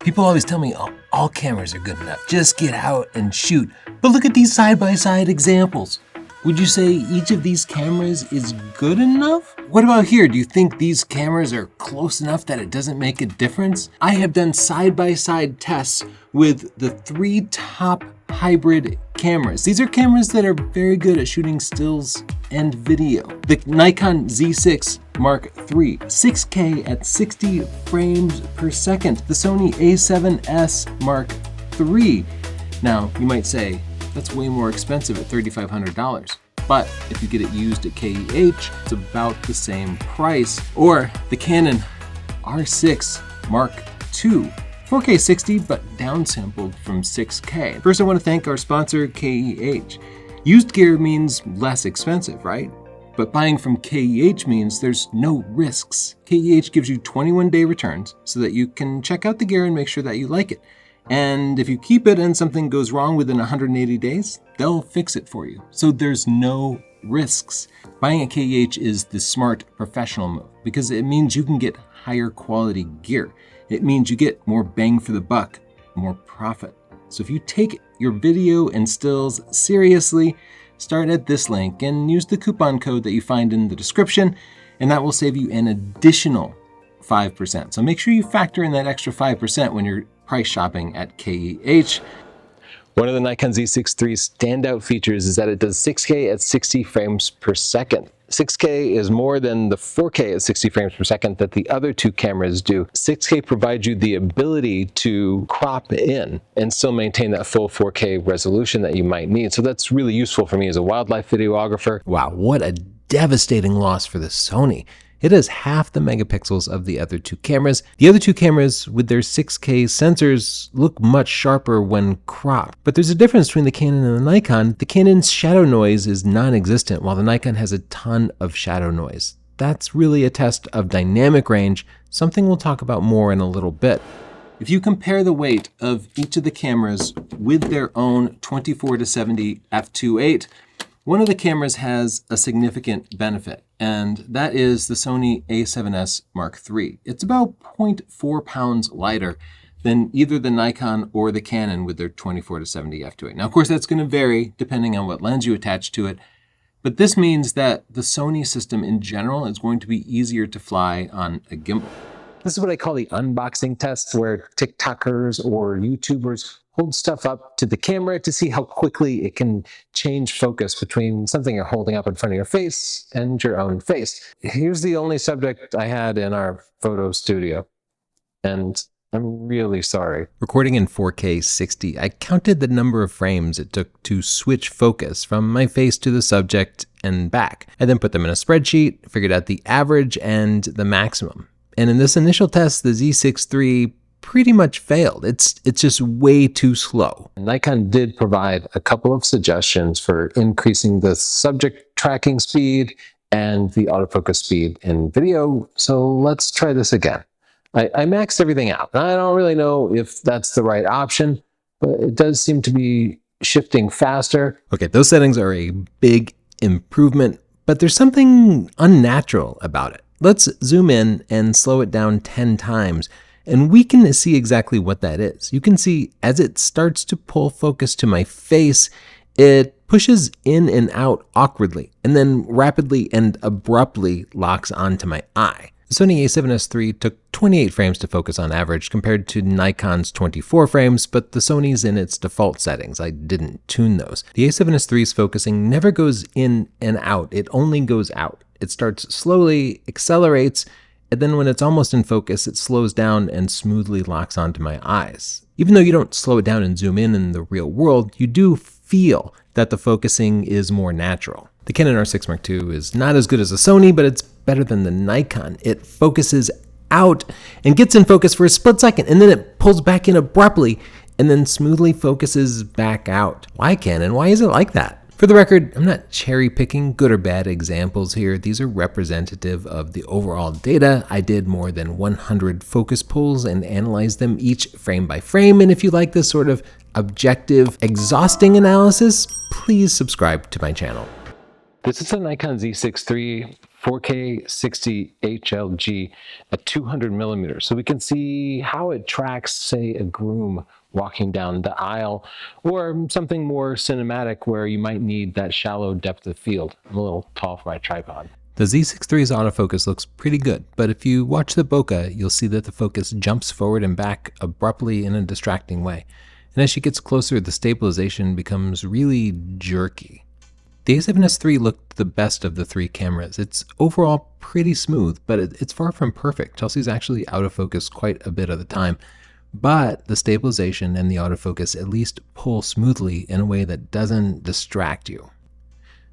People always tell me, oh, all cameras are good enough. Just get out and shoot. But look at these side-by-side examples. Would you say each of these cameras is good enough? What about here? Do you think these cameras are close enough that it doesn't make a difference? I have done side-by-side tests with the 3 top hybrid cameras. These are cameras that are very good at shooting stills and video. The Nikon Z6 Mark III, 6K at 60 frames per second. The Sony a7S Mark III. Now, you might say, that's way more expensive at $3,500. But if you get it used at KEH, it's about the same price. Or the Canon R6 Mark II, 4K 60, but downsampled from 6K. First, I want to thank our sponsor, KEH. Used gear means less expensive, right? But buying from KEH means there's no risks. KEH gives you 21-day returns so that you can check out the gear and make sure that you like it. And if you keep it and something goes wrong within 180 days, they'll fix it for you. So there's no risks. Buying at KEH is the smart professional move because it means you can get higher quality gear. It means you get more bang for the buck, more profit. So if you take your video and stills seriously, start at this link and use the coupon code that you find in the description, and that will save you an additional 5%. So make sure you factor in that extra 5% when you're price shopping at KEH. One of the Nikon Z6 III's standout features is that it does 6K at 60 frames per second. 6K is more than the 4K at 60 frames per second that the other two cameras do. 6K provides you the ability to crop in and still maintain that full 4K resolution that you might need. So that's really useful for me as a wildlife videographer. Wow, what a devastating loss for the Sony. It has half the megapixels of the other two cameras. The other two cameras with their 6K sensors look much sharper when cropped. But there's a difference between the Canon and the Nikon. The Canon's shadow noise is non-existent, while the Nikon has a ton of shadow noise. That's really a test of dynamic range, something we'll talk about more in a little bit. If you compare the weight of each of the cameras with their own 24-70 f2.8, one of the cameras has a significant benefit, and that is the Sony a7S Mark III. It's about 0.4 pounds lighter than either the Nikon or the Canon with their 24-70 f2.8. Now, of course, that's going to vary depending on what lens you attach to it, but this means that the Sony system in general is going to be easier to fly on a gimbal. This is what I call the unboxing test, where TikTokers or YouTubers hold stuff up to the camera to see how quickly it can change focus between something you're holding up in front of your face and your own face. Here's the only subject I had in our photo studio, and I'm really sorry. Recording in 4K 60, I counted the number of frames it took to switch focus from my face to the subject and back. I then put them in a spreadsheet, figured out the average and the maximum. And in this initial test, the Z6 III pretty much failed. It's just way too slow. Nikon did provide a couple of suggestions for increasing the subject tracking speed and the autofocus speed in video. So let's try this again. I maxed everything out. I don't really know if that's the right option, but it does seem to be shifting faster. Okay, those settings are a big improvement, but there's something unnatural about it. Let's zoom in and slow it down 10 times. And we can see exactly what that is. You can see as it starts to pull focus to my face, it pushes in and out awkwardly, and then rapidly and abruptly locks onto my eye. The Sony a7S III took 28 frames to focus on average compared to Nikon's 24 frames, but the Sony's in its default settings. I didn't tune those. The a7S III's focusing never goes in and out, it only goes out. It starts slowly, accelerates, and then when it's almost in focus, it slows down and smoothly locks onto my eyes. Even though you don't slow it down and zoom in the real world, you do feel that the focusing is more natural. The Canon R6 Mark II is not as good as the Sony, but it's better than the Nikon. It focuses out and gets in focus for a split second, and then it pulls back in abruptly and then smoothly focuses back out. Why, Canon? Why is it like that? For the record, I'm not cherry-picking good or bad examples here. These are representative of the overall data. I did more than 100 focus pulls and analyzed them each frame by frame. And if you like this sort of objective, exhausting analysis, please subscribe to my channel. This is a Nikon Z6 III 4K 60 HLG at 200 millimeters. So we can see how it tracks, say, a groom walking down the aisle, or something more cinematic where you might need that shallow depth of field. I'm a little tall for my tripod. The Z6 III's autofocus looks pretty good, but if you watch the bokeh, you'll see that the focus jumps forward and back abruptly in a distracting way. And as she gets closer, the stabilization becomes really jerky. The A7S III looked the best of the three cameras. It's overall pretty smooth, but it's far from perfect. Chelsea's actually out of focus quite a bit of the time, but the stabilization and the autofocus at least pull smoothly in a way that doesn't distract you.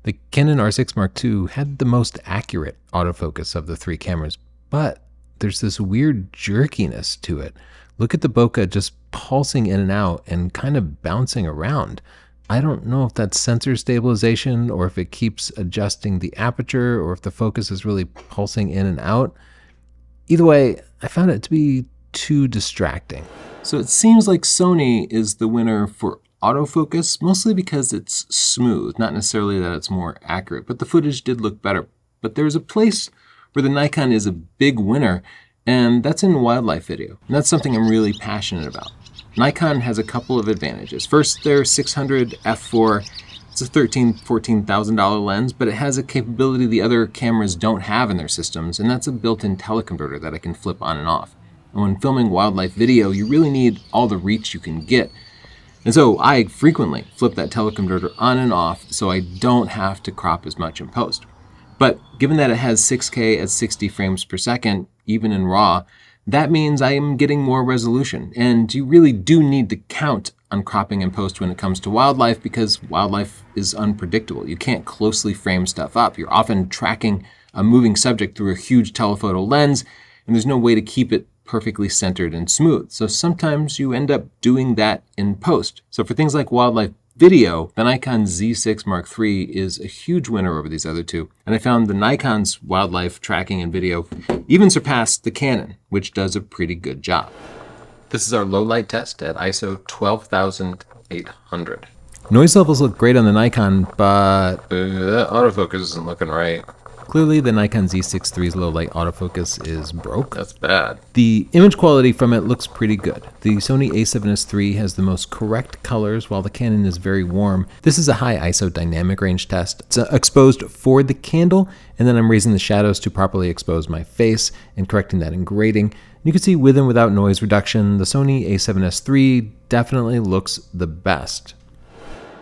The Canon R6 Mark II had the most accurate autofocus of the three cameras, but there's this weird jerkiness to it. Look at the bokeh just pulsing in and out and kind of bouncing around. I don't know if that's sensor stabilization or if it keeps adjusting the aperture or if the focus is really pulsing in and out. Either way, I found it to be too distracting. So it seems like Sony is the winner for autofocus, mostly because it's smooth, not necessarily that it's more accurate, but the footage did look better. But there's a place where the Nikon is a big winner, and that's in wildlife video. And that's something I'm really passionate about. Nikon has a couple of advantages. First, their 600 f4, it's a $14,000 lens, but it has a capability the other cameras don't have in their systems, and that's a built-in teleconverter that I can flip on and off. And when filming wildlife video, you really need all the reach you can get. And so I frequently flip that teleconverter on and off so I don't have to crop as much in post. But given that it has 6K at 60 frames per second, even in RAW, that means I am getting more resolution. And you really do need to count on cropping in post when it comes to wildlife because wildlife is unpredictable. You can't closely frame stuff up. You're often tracking a moving subject through a huge telephoto lens, and there's no way to keep it perfectly centered and smooth. So sometimes you end up doing that in post. So for things like wildlife video, the Nikon Z6 Mark III is a huge winner over these other two. And I found the Nikon's wildlife tracking and video even surpassed the Canon, which does a pretty good job. This is our low light test at ISO 12,800. Noise levels look great on the Nikon, but that autofocus isn't looking right. Clearly, the Nikon Z6 III's low light autofocus is broke. That's bad. The image quality from it looks pretty good. The Sony a7S III has the most correct colors, while the Canon is very warm. This is a high ISO dynamic range test. It's exposed for the candle, and then I'm raising the shadows to properly expose my face and correcting that in grading. You can see with and without noise reduction, the Sony a7S III definitely looks the best.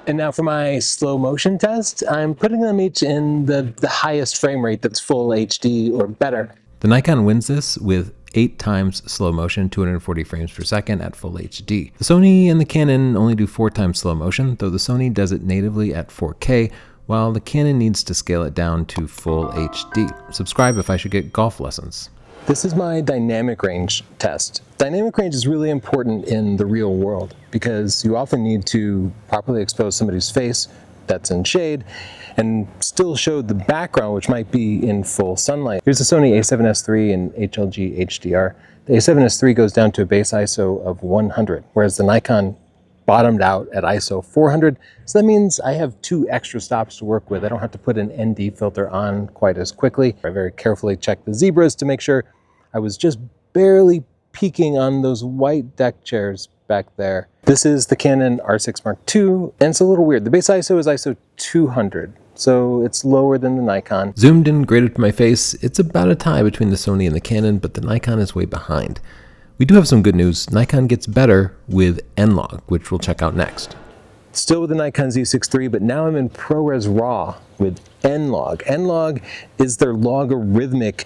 And now for my slow motion test, I'm putting them each in the highest frame rate that's full HD or better. The Nikon wins this with 8 times slow motion, 240 frames per second at full HD. The Sony and the Canon only do 4 times slow motion, though the Sony does it natively at 4K, while the Canon needs to scale it down to full HD. Subscribe if I should get golf lessons. This is my dynamic range test. Dynamic range is really important in the real world because you often need to properly expose somebody's face that's in shade and still show the background, which might be in full sunlight. Here's the Sony a7S III in HLG HDR. The a7S III goes down to a base ISO of 100, whereas the Nikon bottomed out at ISO 400. So that means I have 2 extra stops to work with. I don't have to put an ND filter on quite as quickly. I very carefully checked the zebras to make sure I was just barely peeking on those white deck chairs back there. This is the Canon R6 Mark II, and it's a little weird. The base ISO is ISO 200, so it's lower than the Nikon. Zoomed in graded to my face, it's about a tie between the Sony and the Canon, but the Nikon is way behind. We do have some good news. Nikon gets better with N-Log, which we'll check out next. Still with the Nikon Z6 III, but now I'm in ProRes RAW with N-Log. N-Log is their logarithmic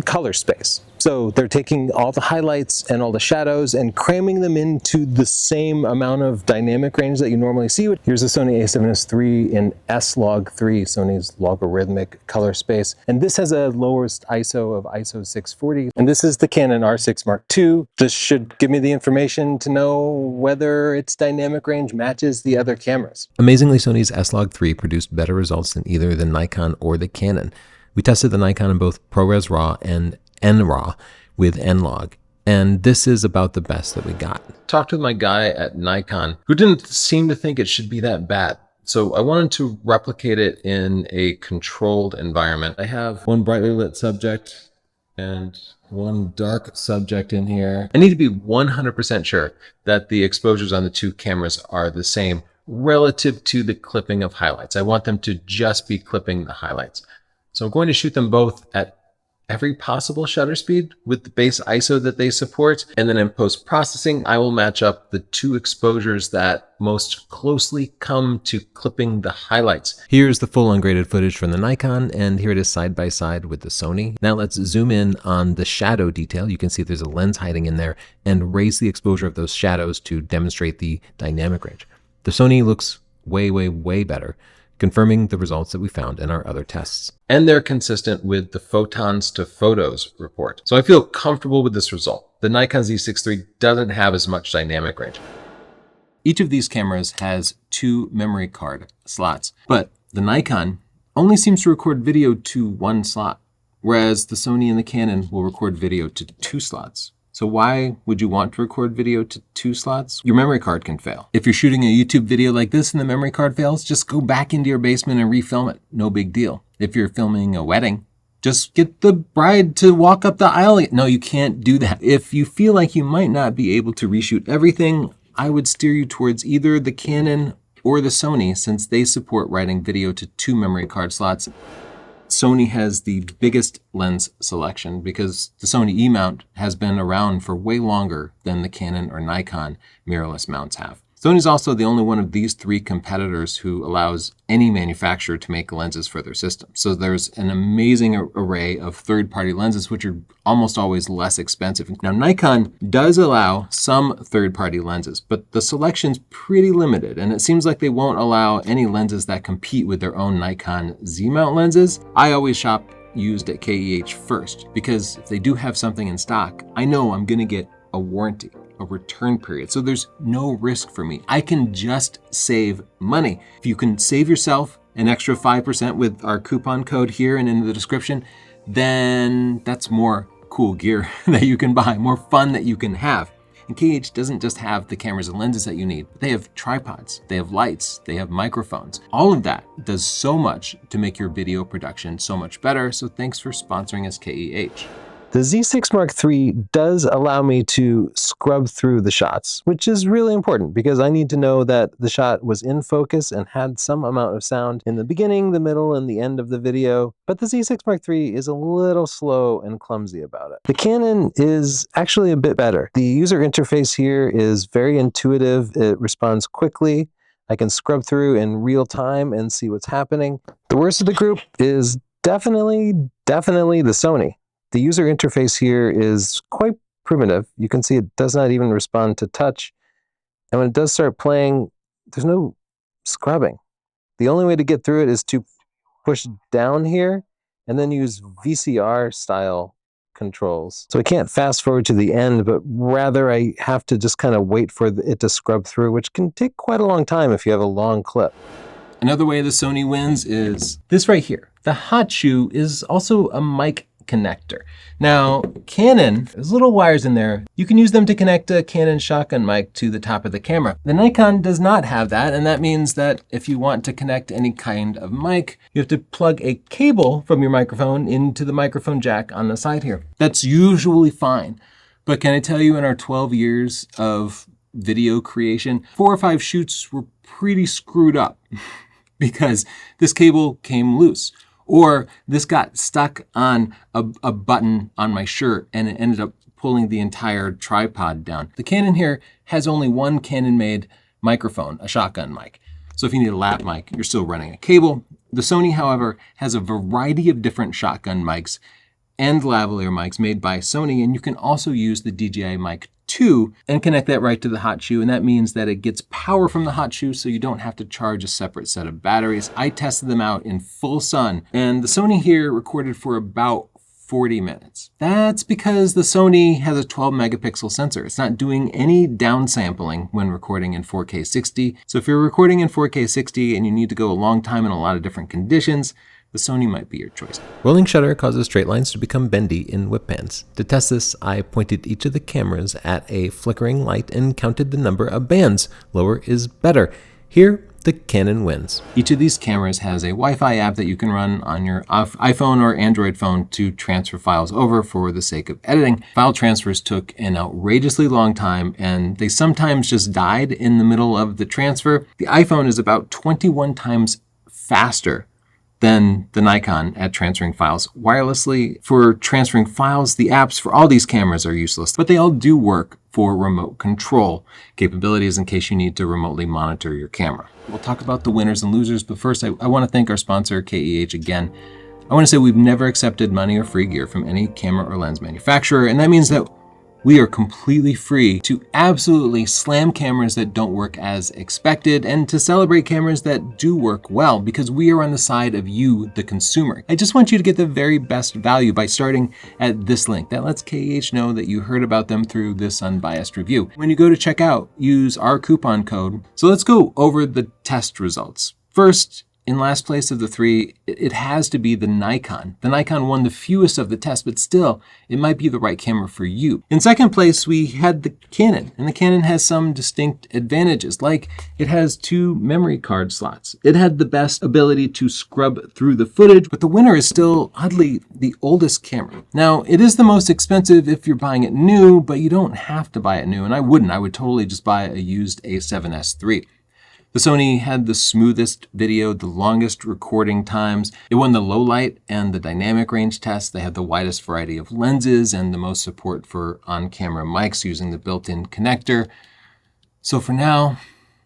color space. So they're taking all the highlights and all the shadows and cramming them into the same amount of dynamic range that you normally see. Here's the Sony a7S III in S-Log3, Sony's logarithmic color space. And this has a lowest ISO of ISO 640. And this is the Canon R6 Mark II. This should give me the information to know whether its dynamic range matches the other cameras. Amazingly, Sony's S-Log3 produced better results than either the Nikon or the Canon. We tested the Nikon in both ProRes RAW and NRAW with N-Log, and this is about the best that we got. Talked with my guy at Nikon, who didn't seem to think it should be that bad. So I wanted to replicate it in a controlled environment. I have one brightly lit subject and one dark subject in here. I need to be 100% sure that the exposures on the two cameras are the same relative to the clipping of highlights. I want them to just be clipping the highlights. So I'm going to shoot them both at every possible shutter speed with the base ISO that they support. And then in post-processing, I will match up the two exposures that most closely come to clipping the highlights. Here's the full ungraded footage from the Nikon, and here it is side by side with the Sony. Now let's zoom in on the shadow detail. You can see there's a lens hiding in there, and raise the exposure of those shadows to demonstrate the dynamic range. The Sony looks way, way, way better, confirming the results that we found in our other tests. And they're consistent with the photons to photos report. So I feel comfortable with this result. The Nikon Z6 III doesn't have as much dynamic range. Each of these cameras has 2 memory card slots, but the Nikon only seems to record video to 1 slot, whereas the Sony and the Canon will record video to 2 slots. So why would you want to record video to 2 slots? Your memory card can fail. If you're shooting a YouTube video like this and the memory card fails, just go back into your basement and refilm it. No big deal. If you're filming a wedding, just get the bride to walk up the aisle. No, you can't do that. If you feel like you might not be able to reshoot everything, I would steer you towards either the Canon or the Sony, since they support writing video to 2 memory card slots. Sony has the biggest lens selection because the Sony E-mount has been around for way longer than the Canon or Nikon mirrorless mounts have. Sony's also the only one of these 3 competitors who allows any manufacturer to make lenses for their system. So there's an amazing array of third-party lenses, which are almost always less expensive. Now, Nikon does allow some third-party lenses, but the selection's pretty limited, and it seems like they won't allow any lenses that compete with their own Nikon Z-mount lenses. I always shop used at KEH first, because if they do have something in stock, I know I'm gonna get a warranty, a return period. So there's no risk for me. I can just save money. If you can save yourself an extra 5% with our coupon code here and in the description, then that's more cool gear that you can buy, more fun that you can have. And KH doesn't just have the cameras and lenses that you need. They have tripods, they have lights, they have microphones. All of that does so much to make your video production so much better. So thanks for sponsoring us, KEH. The Z6 Mark III does allow me to scrub through the shots, which is really important because I need to know that the shot was in focus and had some amount of sound in the beginning, the middle, and the end of the video. But the Z6 Mark III is a little slow and clumsy about it. The Canon is actually a bit better. The user interface here is very intuitive. It responds quickly. I can scrub through in real time and see what's happening. The worst of the group is definitely the Sony. The user interface here is quite primitive. You can see it does not even respond to touch. And when it does start playing, there's no scrubbing. The only way to get through it is to push down here and then use VCR style controls. So I can't fast forward to the end, but rather I have to just kind of wait for it to scrub through, which can take quite a long time if you have a long clip. Another way the Sony wins is this right here. The hot shoe is also a mic connector. Now, Canon, there's little wires in there. You can use them to connect a Canon shotgun mic to the top of the camera. The Nikon does not have that, and that means that if you want to connect any kind of mic, you have to plug a cable from your microphone into the microphone jack on the side here. That's usually fine. But can I tell you, in our 12 years of video creation, 4 or 5 shoots were pretty screwed up because this cable came loose. Or this got stuck on a button on my shirt and it ended up pulling the entire tripod down. The Canon here has only one Canon-made microphone, a shotgun mic. So if you need a lap mic, you're still running a cable. The Sony, however, has a variety of different shotgun mics and lavalier mics made by Sony, and you can also use the DJI Mic 2 and connect that right to the hot shoe, and that means that it gets power from the hot shoe so you don't have to charge a separate set of batteries. I tested them out in full sun, and the Sony here recorded for about 40 minutes. That's because the Sony has a 12 megapixel sensor. It's not doing any downsampling when recording in 4K 60. So if you're recording in 4K 60 and you need to go a long time in a lot of different conditions, the Sony might be your choice. Rolling shutter causes straight lines to become bendy in whip pans. To test this, I pointed each of the cameras at a flickering light and counted the number of bands. Lower is better. Here, the Canon wins. Each of these cameras has a Wi-Fi app that you can run on your iPhone or Android phone to transfer files over for the sake of editing. File transfers took an outrageously long time, and they sometimes just died in the middle of the transfer. The iPhone is about 21 times faster than the Nikon at transferring files wirelessly. For transferring files, the apps for all these cameras are useless, but they all do work for remote control capabilities in case you need to remotely monitor your camera. We'll talk about the winners and losers, but first I want to thank our sponsor, KEH, again. I want to say we've never accepted money or free gear from any camera or lens manufacturer, and that means that we are completely free to absolutely slam cameras that don't work as expected and to celebrate cameras that do work well, because we are on the side of you, the consumer. I just want you to get the very best value by starting at this link. That lets KEH know that you heard about them through this unbiased review. When you go to checkout, use our coupon code. So let's go over the test results. First, in last place of the three, it has to be the Nikon. The Nikon won the fewest of the tests, but still, it might be the right camera for you. In second place, we had the Canon, and the Canon has some distinct advantages, like it has 2 memory card slots. It had the best ability to scrub through the footage, but the winner is still, oddly, the oldest camera. Now, it is the most expensive if you're buying it new, but you don't have to buy it new, and I wouldn't. I would totally just buy a used A7S III. The Sony had the smoothest video, the longest recording times. It won the low light and the dynamic range test. They had the widest variety of lenses and the most support for on-camera mics using the built-in connector. So for now,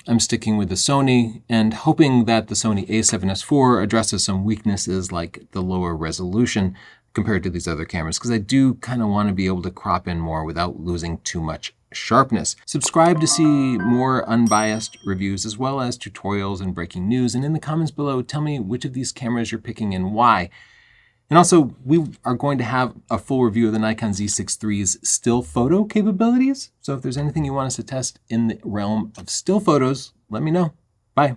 I'm sticking with the Sony and hoping that the Sony a7S IV addresses some weaknesses like the lower resolution compared to these other cameras, because I do kind of want to be able to crop in more without losing too much sharpness. Subscribe to see more unbiased reviews as well as tutorials and breaking news. And in the comments below, tell me which of these cameras you're picking and why. And also, we are going to have a full review of the Nikon Z6 III's still photo capabilities. So if there's anything you want us to test in the realm of still photos, let me know. Bye.